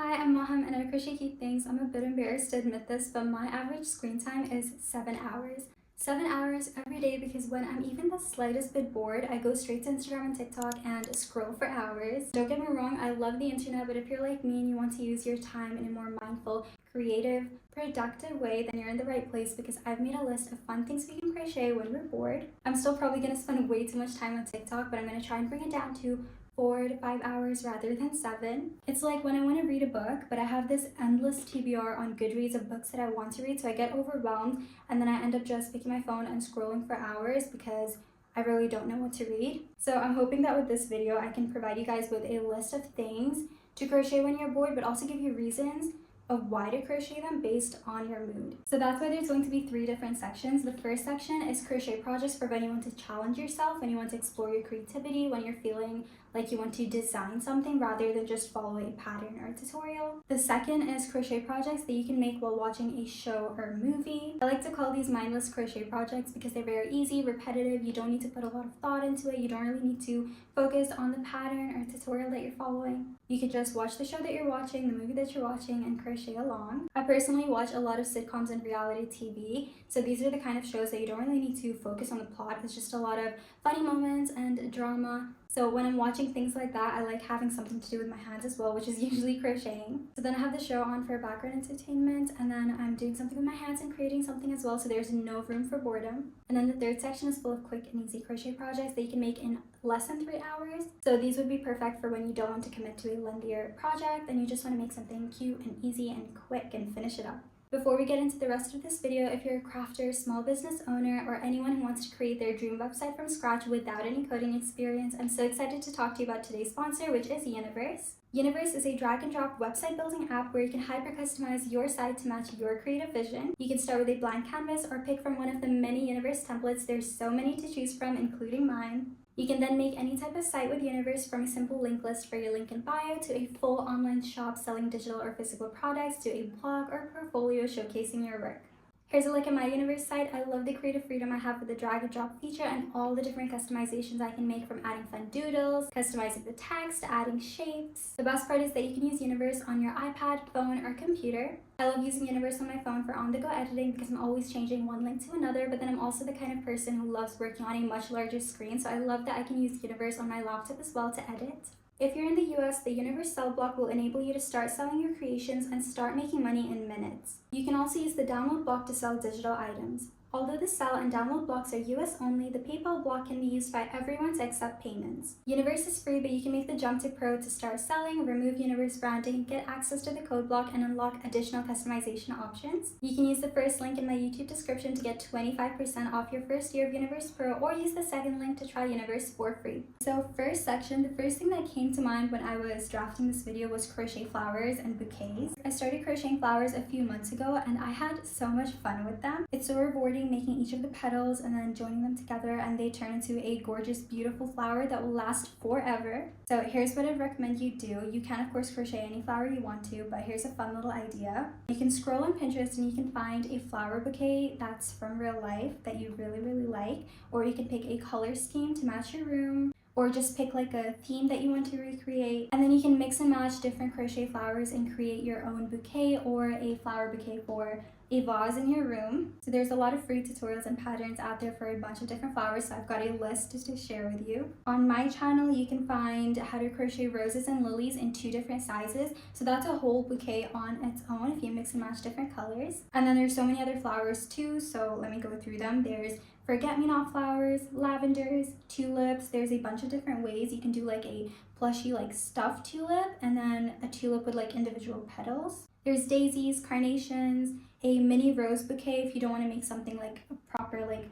Hi, I'm Maham and I crochet cute things. I'm a bit embarrassed to admit this, but my average screen time is 7 hours. 7 hours every day because when I'm even the slightest bit bored, I go straight to Instagram and TikTok and scroll for hours. Don't get me wrong, I love the internet, but if you're like me and you want to use your time in a more mindful, creative, productive way, then you're in the right place because I've made a list of fun things we can crochet when we're bored. I'm still probably going to spend way too much time on TikTok, but I'm going to try and bring it down to 4 to 5 hours rather than 7. It's like when I want to read a book, but I have this endless TBR on Goodreads of books that I want to read, so I get overwhelmed and then I end up just picking my phone and scrolling for hours because I really don't know what to read. So I'm hoping that with this video I can provide you guys with a list of things to crochet when you're bored, but also give you reasons of why to crochet them based on your mood. So that's why there's going to be 3 different sections. The first section is crochet projects for when you want to challenge yourself, when you want to explore your creativity, when you're feeling like you want to design something rather than just follow a pattern or a tutorial. The second is crochet projects that you can make while watching a show or movie. I like to call these mindless crochet projects because they're very easy, repetitive, you don't need to put a lot of thought into it, you don't really need to focus on the pattern or tutorial that you're following. You can just watch the show that you're watching, the movie that you're watching, and crochet along. I personally watch a lot of sitcoms and reality TV, so these are the kind of shows that you don't really need to focus on the plot. It's just a lot of funny moments and drama. So when I'm watching things like that, I like having something to do with my hands as well, which is usually crocheting. So then I have the show on for background entertainment, and then I'm doing something with my hands and creating something as well, so there's no room for boredom. And then the third section is full of quick and easy crochet projects that you can make in less than 3 hours. So these would be perfect for when you don't want to commit to a lengthier project and you just want to make something cute and easy and quick and finish it up. Before we get into the rest of this video, if you're a crafter, small business owner, or anyone who wants to create their dream website from scratch without any coding experience, I'm so excited to talk to you about today's sponsor, which is Universe. Universe is a drag and drop website building app where you can hyper customize your site to match your creative vision. You can start with a blank canvas or pick from one of the many Universe templates. There's so many to choose from, including mine. You can then make any type of site with Universe, from a simple link list for your link in bio to a full online shop selling digital or physical products to a blog or portfolio showcasing your work. Here's a look at my Universe site. I love the creative freedom I have with the drag and drop feature and all the different customizations I can make, from adding fun doodles, customizing the text, adding shapes. The best part is that you can use Universe on your iPad, phone, or computer. I love using Universe on my phone for on-the-go editing because I'm always changing one link to another, but then I'm also the kind of person who loves working on a much larger screen, so I love that I can use Universe on my laptop as well to edit. If you're in the US, the Universe Sell Block will enable you to start selling your creations and start making money in minutes. You can also use the download block to sell digital items. Although the sell and download blocks are US only, the PayPal block can be used by everyone to accept payments. Universe is free, but you can make the jump to Pro to start selling, remove Universe branding, get access to the code block, and unlock additional customization options. You can use the first link in my YouTube description to get 25% off your first year of Universe Pro, or use the second link to try Universe for free. So first section, the first thing that came to mind when I was drafting this video was crochet flowers and bouquets. I started crocheting flowers a few months ago and I had so much fun with them. It's so rewarding making each of the petals and then joining them together, and they turn into a gorgeous, beautiful flower that will last forever. So here's what I'd recommend you do. You can of course crochet any flower you want to, but here's a fun little idea. You can scroll on Pinterest and you can find a flower bouquet that's from real life that you really like, or you can pick a color scheme to match your room, or just pick like a theme that you want to recreate, and then you can mix and match different crochet flowers and create your own bouquet or a flower bouquet for a vase in your room. So there's a lot of free tutorials and patterns out there for a bunch of different flowers, so I've got a list to share with you. On my channel you can find how to crochet roses and lilies in 2 different sizes, so that's a whole bouquet on its own if you mix and match different colors. And then there's so many other flowers too, so let me go through them. There's forget-me-not flowers, lavenders, tulips. There's a bunch of different ways. You can do like a plushy like stuffed tulip, and then a tulip with like individual petals. There's daisies, carnations, a mini rose bouquet if you don't want to make something like a proper like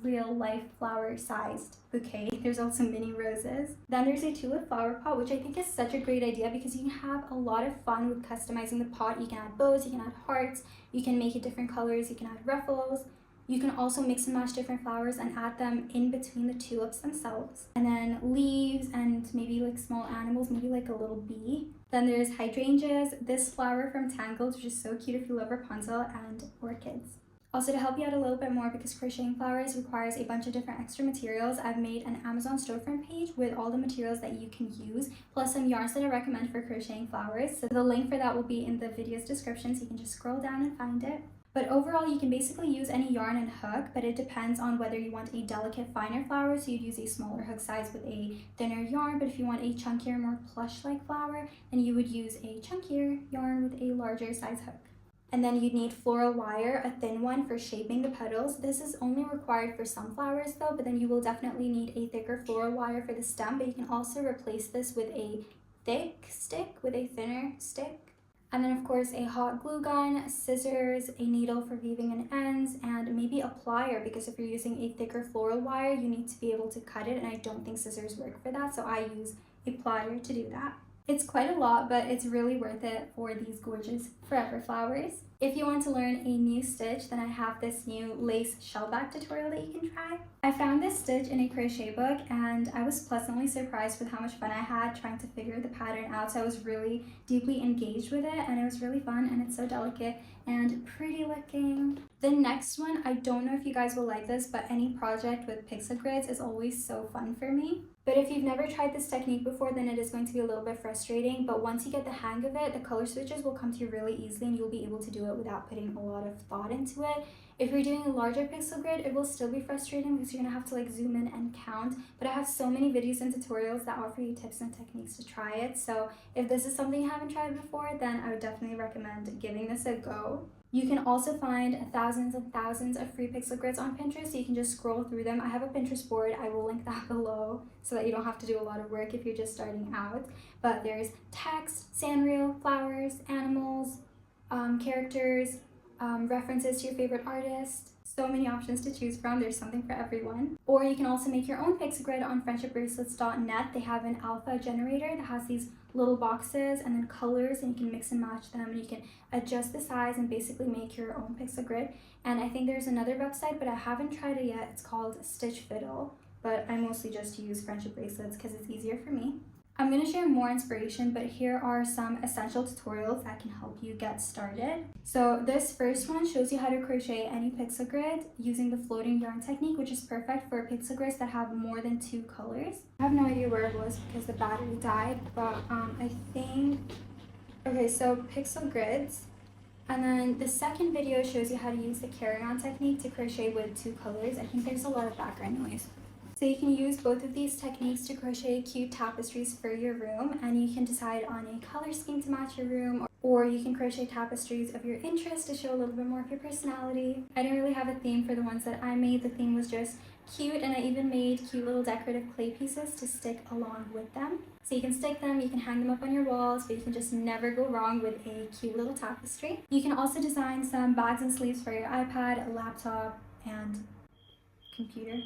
real life flower sized bouquet. There's also mini roses. Then there's a tulip flower pot, which I think is such a great idea because you can have a lot of fun with customizing the pot. You can add bows, you can add hearts, you can make it different colors, you can add ruffles. You can also mix and match different flowers and add them in between the tulips themselves. And then leaves and maybe like small animals, maybe like a little bee. Then there's hydrangeas, this flower from Tangled, which is so cute if you love Rapunzel, and orchids. Also, to help you out a little bit more, because crocheting flowers requires a bunch of different extra materials, I've made an Amazon storefront page with all the materials that you can use, plus some yarns that I recommend for crocheting flowers. So the link for that will be in the video's description, so you can just scroll down and find it. But overall, you can basically use any yarn and hook, but it depends on whether you want a delicate, finer flower, so you'd use a smaller hook size with a thinner yarn. But if you want a chunkier, more plush-like flower, then you would use a chunkier yarn with a larger size hook. And then you'd need floral wire, a thin one for shaping the petals. This is only required for some flowers though, but then you will definitely need a thicker floral wire for the stem, but you can also replace this with a thick stick with a thinner stick. And then of course a hot glue gun, scissors, a needle for weaving in ends, and maybe a plier, because if you're using a thicker floral wire, you need to be able to cut it, and I don't think scissors work for that, so I use a plier to do that. It's quite a lot, but it's really worth it for these gorgeous forever flowers. If you want to learn a new stitch, then I have this new lace shellback tutorial that you can try. I found this stitch in a crochet book, and I was pleasantly surprised with how much fun I had trying to figure the pattern out. So I was really deeply engaged with it, and it was really fun, and it's so delicate and pretty looking. The next one, I don't know if you guys will like this, but any project with pixel grids is always so fun for me. But if you've never tried this technique before, then it is going to be a little bit frustrating, but once you get the hang of it, the color switches will come to you really easily, and you'll be able to do it without putting a lot of thought into it. If you're doing a larger pixel grid, it will still be frustrating because you're gonna have to like zoom in and count, but I have so many videos and tutorials that offer you tips and techniques to try it. So if this is something you haven't tried before, then I would definitely recommend giving this a go. You can also find thousands and thousands of free pixel grids on Pinterest, so you can just scroll through them. I have a Pinterest board, I will link that below so that you don't have to do a lot of work if you're just starting out. But there's text, Sanrio, flowers, animals, characters, references to your favorite artist. So many options to choose from. There's something for everyone. Or you can also make your own pixel grid on friendshipbracelets.net. They have an alpha generator that has these little boxes and then colors, and you can mix and match them, and you can adjust the size and basically make your own pixel grid. And I think there's another website, but I haven't tried it yet. It's called Stitch Fiddle, but I mostly just use friendship bracelets because it's easier for me. I'm going to share more inspiration, but here are some essential tutorials that can help you get started. So this first one shows you how to crochet any pixel grid using the floating yarn technique, which is perfect for pixel grids that have more than 2 colors. I have no idea where it was because the battery died, but I think, okay, so pixel grids. And then the second video shows you how to use the carry-on technique to crochet with 2 colors. I think there's a lot of background noise. So you can use both of these techniques to crochet cute tapestries for your room, and you can decide on a color scheme to match your room, or you can crochet tapestries of your interest to show a little bit more of your personality. I didn't really have a theme for the ones that I made. The theme was just cute, and I even made cute little decorative clay pieces to stick along with them. So you can stick them, you can hang them up on your walls, but you can just never go wrong with a cute little tapestry. You can also design some bags and sleeves for your iPad, laptop, and computer.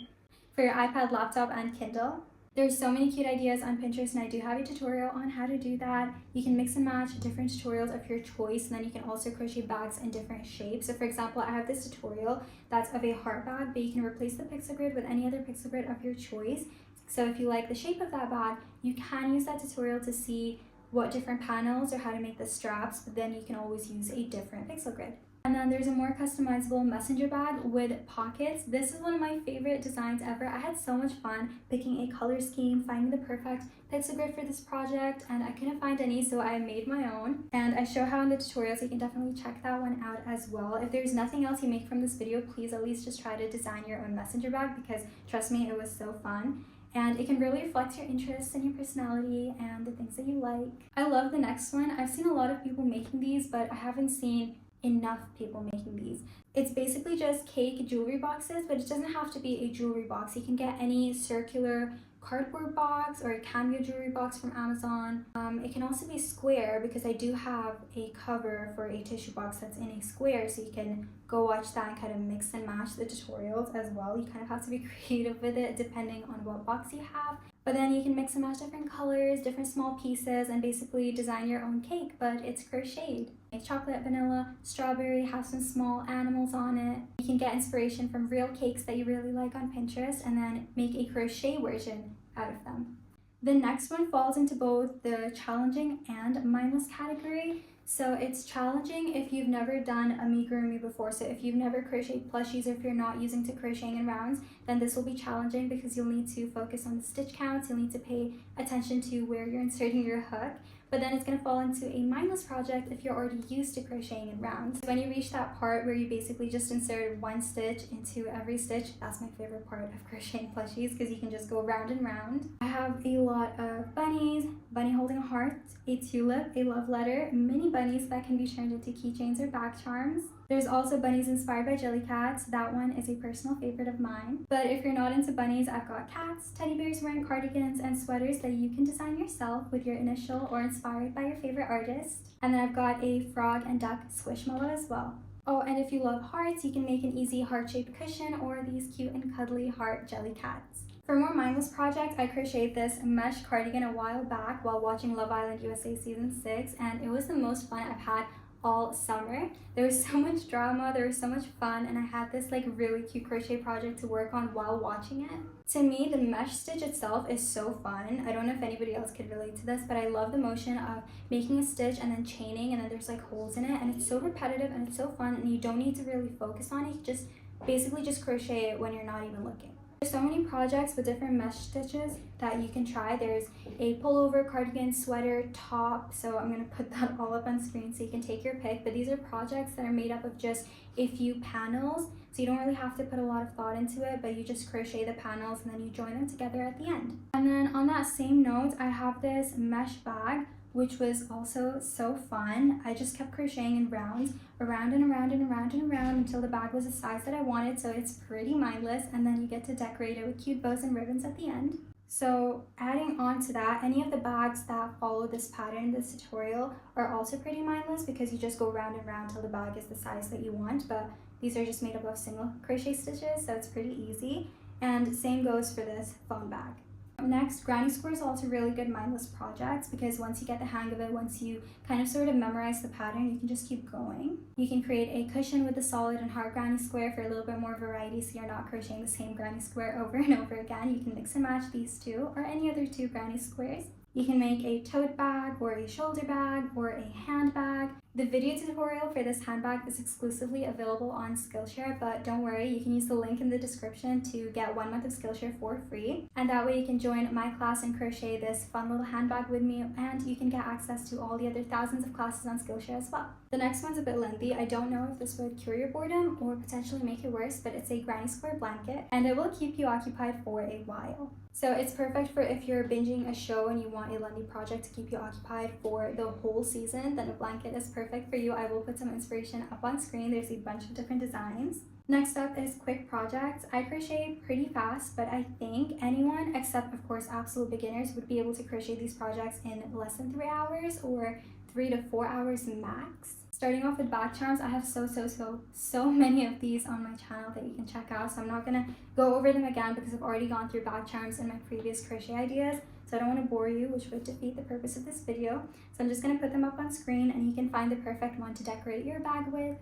For your iPad, laptop, and Kindle. There's so many cute ideas on Pinterest, and I do have a tutorial on how to do that. You can mix and match different tutorials of your choice, and then you can also crochet bags in different shapes. So for example, I have this tutorial that's of a heart bag, but you can replace the pixel grid with any other pixel grid of your choice. So if you like the shape of that bag, you can use that tutorial to see what different panels or how to make the straps, but then you can always use a different pixel grid. And then there's a more customizable messenger bag with pockets. This is one of my favorite designs ever. I had so much fun picking a color scheme, finding the perfect pixel grid for this project, and I couldn't find any, so I made my own. And I show how in the tutorials. You can definitely check that one out as well. If there's nothing else you make from this video, please at least just try to design your own messenger bag, because trust me, it was so fun. And it can really reflect your interests and your personality and the things that you like. I love the next one. I've seen a lot of people making these, but I haven't seen enough people making these. It's basically just cake jewelry boxes, but it doesn't have to be a jewelry box. You can get any circular cardboard box or a cameo jewelry box from Amazon. It can also be square, because I do have a cover for a tissue box that's in a square, so you can go watch that and kind of mix and match the tutorials as well. You kind of have to be creative with it depending on what box you have. But then you can mix and match different colors, different small pieces, and basically design your own cake, but it's crocheted. Make chocolate, vanilla, strawberry, have some small animals on it. You can get inspiration from real cakes that you really like on Pinterest, and then make a crochet version out of them. The next one falls into both the challenging and mindless category. So it's challenging if you've never done amigurumi before. So if you've never crocheted plushies, or if you're not using to crocheting in rounds, then this will be challenging because you'll need to focus on the stitch counts. You'll need to pay attention to where you're inserting your hook. But then it's going to fall into a mindless project if you're already used to crocheting in rounds. When you reach that part where you basically just insert one stitch into every stitch, that's my favorite part of crocheting plushies because you can just go round and round. I have a lot of bunnies, bunny holding a heart, a tulip, a love letter, mini bunnies that can be turned into keychains or back charms. There's also bunnies inspired by jellycats. That one is a personal favorite of mine. But if you're not into bunnies, I've got cats, teddy bears wearing cardigans, and sweaters that you can design yourself with your initial or inspired by your favorite artist. And then I've got a frog and duck squishmallow as well. Oh, and if you love hearts, you can make an easy heart-shaped cushion or these cute and cuddly heart jelly cats. For more mindless projects, I crocheted this mesh cardigan a while back while watching Love Island USA Season 6, and it was the most fun I've had all summer. There was so much drama, there was so much fun, and I had this like really cute crochet project to work on while watching it. To me, the mesh stitch itself is so fun. I don't know if anybody else could relate to this, but I love the motion of making a stitch and then chaining, and then there's like holes in it, and it's so repetitive and it's so fun, and you don't need to really focus on it. You just basically just crochet it when you're not even looking. There's so many projects with different mesh stitches that you can try. There's a pullover, cardigan, sweater, top. So I'm going to put that all up on screen so you can take your pick. But these are projects that are made up of just a few panels. So you don't really have to put a lot of thought into it, but you just crochet the panels and then you join them together at the end. And then on that same note, I have this mesh bag, which was also so fun. I just kept crocheting in rounds, around and around and around and around until the bag was the size that I wanted, so it's pretty mindless, and then you get to decorate it with cute bows and ribbons at the end. So adding on to that, any of the bags that follow this pattern, this tutorial, are also pretty mindless because you just go round and round till the bag is the size that you want, but these are just made up of single crochet stitches, so it's pretty easy. And same goes for this phone bag. Next, granny square is also really good mindless projects because once you get the hang of it, once you kind of sort of memorize the pattern, you can just keep going. You can create a cushion with a solid and hard granny square for a little bit more variety so you're not crocheting the same granny square over and over again. You can mix and match these two or any other two granny squares. You can make a tote bag or a shoulder bag or a handbag. The video tutorial for this handbag is exclusively available on Skillshare, but don't worry, you can use the link in the description to get 1 month of Skillshare for free. And that way you can join my class and crochet this fun little handbag with me, and you can get access to all the other thousands of classes on Skillshare as well. The next one's a bit lengthy. I don't know if this would cure your boredom or potentially make it worse, but it's a granny square blanket and it will keep you occupied for a while. So it's perfect for if you're binging a show and you want a Lundy project to keep you occupied for the whole season, then a blanket is perfect for you. I will put some inspiration up on screen. There's a bunch of different designs. Next up is quick projects. I crochet pretty fast, but I think anyone except of course absolute beginners would be able to crochet these projects in less than 3 hours or 3 to 4 hours max. Starting off with back charms, I have so many of these on my channel that you can check out, so I'm not gonna go over them again because I've already gone through back charms in my previous crochet ideas, so I don't want to bore you, which would defeat the purpose of this video. So I'm just gonna put them up on screen and you can find the perfect one to decorate your bag with.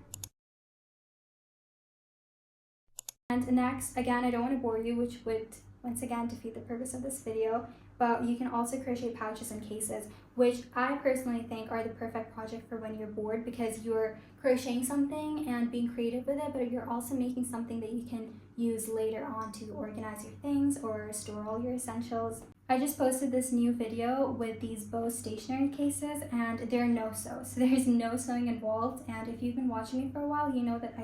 And next, again, I don't want to bore you, which would once again defeat the purpose of this video, but you can also crochet pouches and cases, which I personally think are the perfect project for when you're bored because you're crocheting something and being creative with it, but you're also making something that you can use later on to organize your things or store all your essentials. I just posted this new video with these bow stationery cases and they're no-sew, so there's no sewing involved, and if you've been watching me for a while, you know that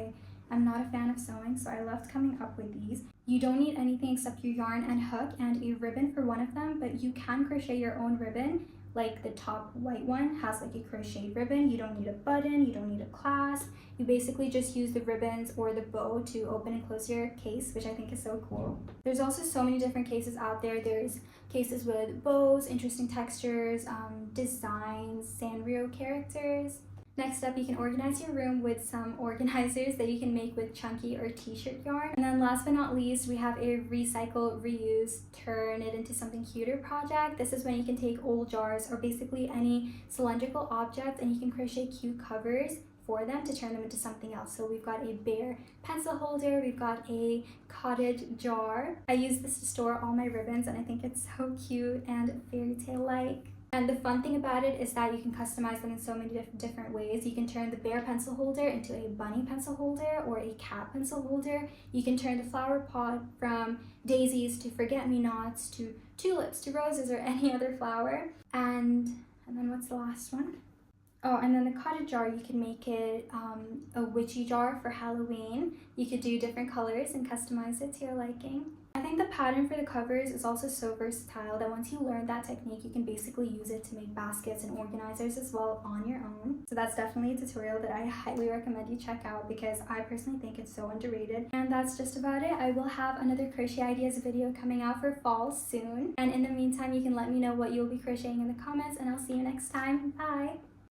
I'm not a fan of sewing, so I loved coming up with these. You don't need anything except your yarn and hook and a ribbon for one of them, but you can crochet your own ribbon. Like the top white one has like a crocheted ribbon. You don't need a button, you don't need a clasp. You basically just use the ribbons or the bow to open and close your case, which I think is so cool. There's also so many different cases out there. There's cases with bows, interesting textures, designs, Sanrio characters. Next up, you can organize your room with some organizers that you can make with chunky or t-shirt yarn. And then last but not least, we have a recycle, reuse, turn it into something cuter project. This is when you can take old jars or basically any cylindrical object and you can crochet cute covers for them to turn them into something else. So we've got a bear pencil holder, we've got a cottage jar. I use this to store all my ribbons and I think it's so cute and fairy tale like. And the fun thing about it is that you can customize them in so many different ways. You can turn the bear pencil holder into a bunny pencil holder or a cat pencil holder. You can turn the flower pot from daisies to forget-me-nots to tulips to roses or any other flower. And then what's the last one? Oh, and then the cottage jar, you can make it a witchy jar for Halloween. You could do different colors and customize it to your liking. I think the pattern for the covers is also so versatile that once you learn that technique, you can basically use it to make baskets and organizers as well on your own. So that's definitely a tutorial that I highly recommend you check out because I personally think it's so underrated. And that's just about it. I will have another crochet ideas video coming out for fall soon. And in the meantime, you can let me know what you'll be crocheting in the comments, and I'll see you next time. Bye!